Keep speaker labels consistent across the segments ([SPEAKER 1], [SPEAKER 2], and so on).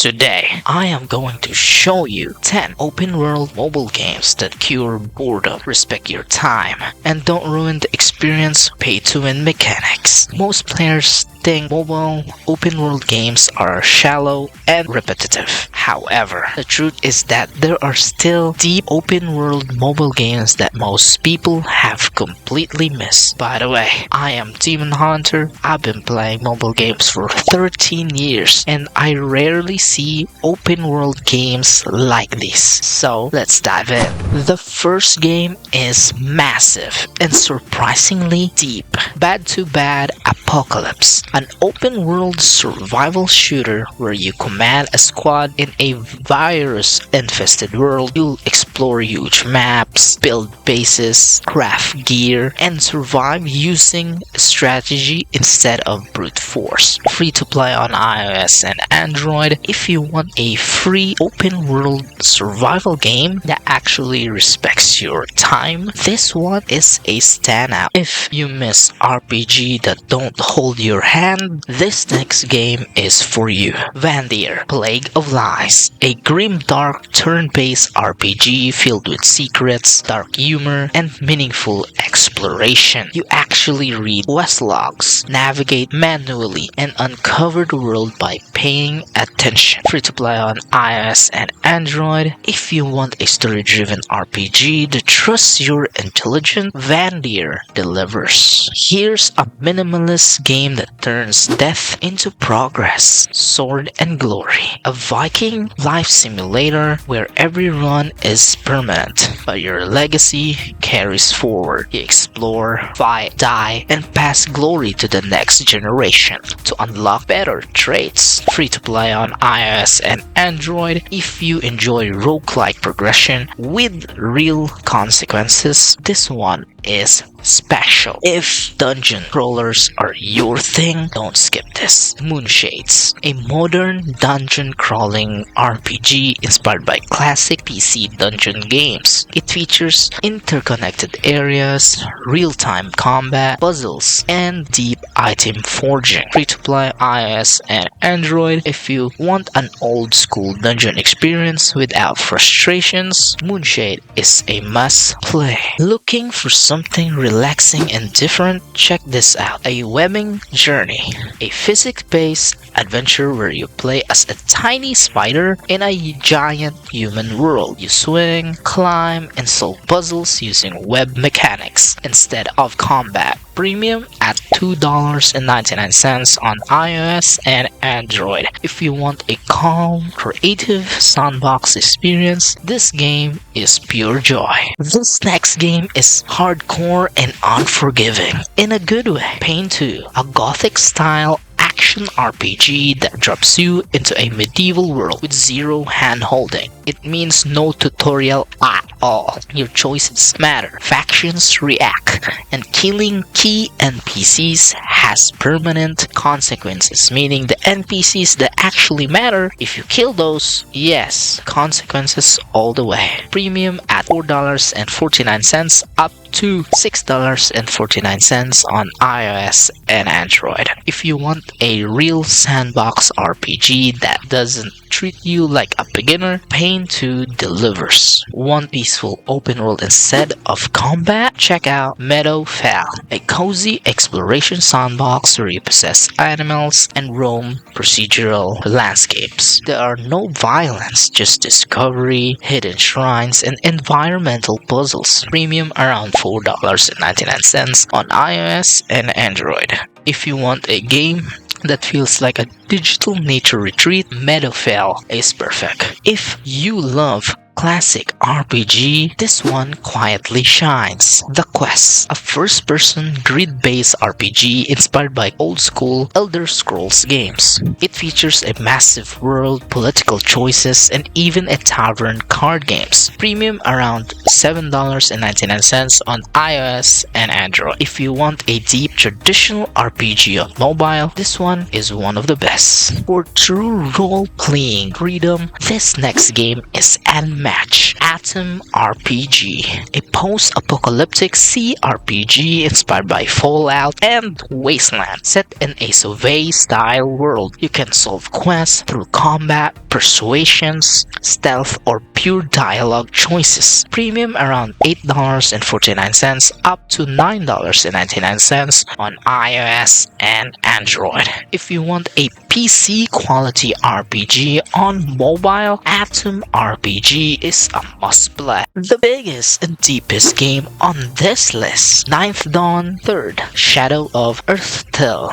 [SPEAKER 1] Today, I am going to show you 10 open-world mobile games that cure boredom, respect your time, and don't ruin the experience pay-to-win mechanics. Most players think mobile open-world games are shallow and repetitive. However, the truth is that there are still deep open-world mobile games that most people have completely missed. By the way, I am Demon Hunter. I've been playing mobile games for 13 years, and I rarely see open world games like this. So let's dive in. The first game is massive and surprisingly deep. Bad to Bad Apocalypse, an open world survival shooter where you command a squad in a virus infested world. You'll explore huge maps, build bases, craft gear, and survive using strategy instead of brute force. Free to play on iOS and Android. If you want a free open world survival game that actually respects your time, this one is a standout. If you miss RPG that don't hold your hand, this next game is for you. Vandir, Plague of Lies, a grim dark turn-based RPG filled with secrets, dark humor, and meaningful exploration. You actually read quest logs, navigate manually, and uncover the world by paying attention. Free to play on iOS and Android. If you want a story-driven RPG that trusts your intelligence, Vandir delivers. Here's a minimalist game that turns death into progress, sword and glory. A Viking life simulator where every run is permanent, but your legacy carries forward. You explore, fight, die, and pass glory to the next generation to unlock better traits. Free to play on iOS and Android. If you enjoy roguelike progression with real consequences, this one is special. If dungeon crawlers are your thing, don't skip this. Moonshades, a modern dungeon crawling RPG inspired by classic PC dungeon games. It features interconnected areas, real-time combat, puzzles, and deep item forging. Free to play iOS and Android. If you want an old school dungeon experience without frustrations, Moonshade is a must play. Looking for something relaxing and different? Check this out. A Webbing Journey, a physics-based adventure where you play as a tiny spider in a giant human world. You swing, climb, and solve puzzles using web mechanics instead of combat. Premium at $2.99 on iOS and Android. If you want a calm, creative sandbox experience, this game is pure joy. This next game is hardcore and unforgiving in a good way. Pain 2, a gothic-style action RPG that drops you into a medieval world with zero hand-holding. It means no tutorial at all. Your choices matter, factions react, and killing key NPCs has permanent consequences, meaning the NPCs that actually matter, if you kill those, yes, consequences all the way. Premium at $4.49 up to $6.49 on iOS and Android. If you want a real sandbox RPG that doesn't treat you like a beginner, Pain 2 delivers. One peaceful open world instead of combat? Check out Meadowfell, a cozy exploration sandbox where you possess animals and roam procedural landscapes. There are no violence, just discovery, hidden shrines, and environmental puzzles. Premium around $4.99 on iOS and Android. If you want a game that feels like a digital nature retreat, Meadowfell is perfect. If you love classic RPG, this one quietly shines. The Quest, a first-person grid-based RPG inspired by old-school Elder Scrolls games. It features a massive world, political choices, and even a tavern card games. Premium around $7.99 on iOS and Android. If you want a deep traditional RPG on mobile, this one is one of the best. For true role-playing freedom, this next game is unmatched. match. Atom RPG, a post-apocalyptic CRPG inspired by Fallout and Wasteland, set in a survey-style world. You can solve quests through combat, persuasions, stealth, or pure dialogue choices. Premium around $8.49 up to $9.99 on iOS and Android. If you want a PC quality RPG on mobile, Atom RPG is a must play. The biggest and deepest game on this list, Ninth Dawn 3rd, Shadow of Earthtil,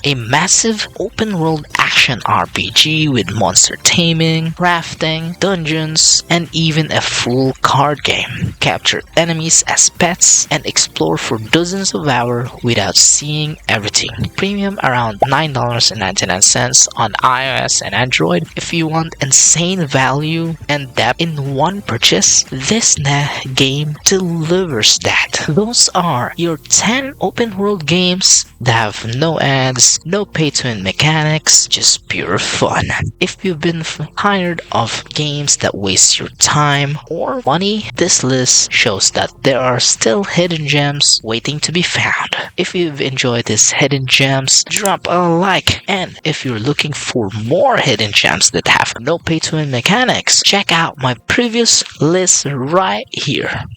[SPEAKER 1] a massive open world action RPG with monster taming, crafting, dungeons, and even a full card game. Capture enemies as pets and explore for dozens of hours without seeing everything. Premium around $9.99 on iOS and Android. If you want insane value and depth in one purchase, this game delivers that. Those are your 10 open world games that have no ads, no pay-to-win mechanics, just pure fun. If you've been tired of games that waste your time or money, this list shows that there are still hidden gems waiting to be found. If you've enjoyed these hidden gems, drop a like. And if you're looking for more hidden gems that have no pay-to-win mechanics, check out my previous list right here.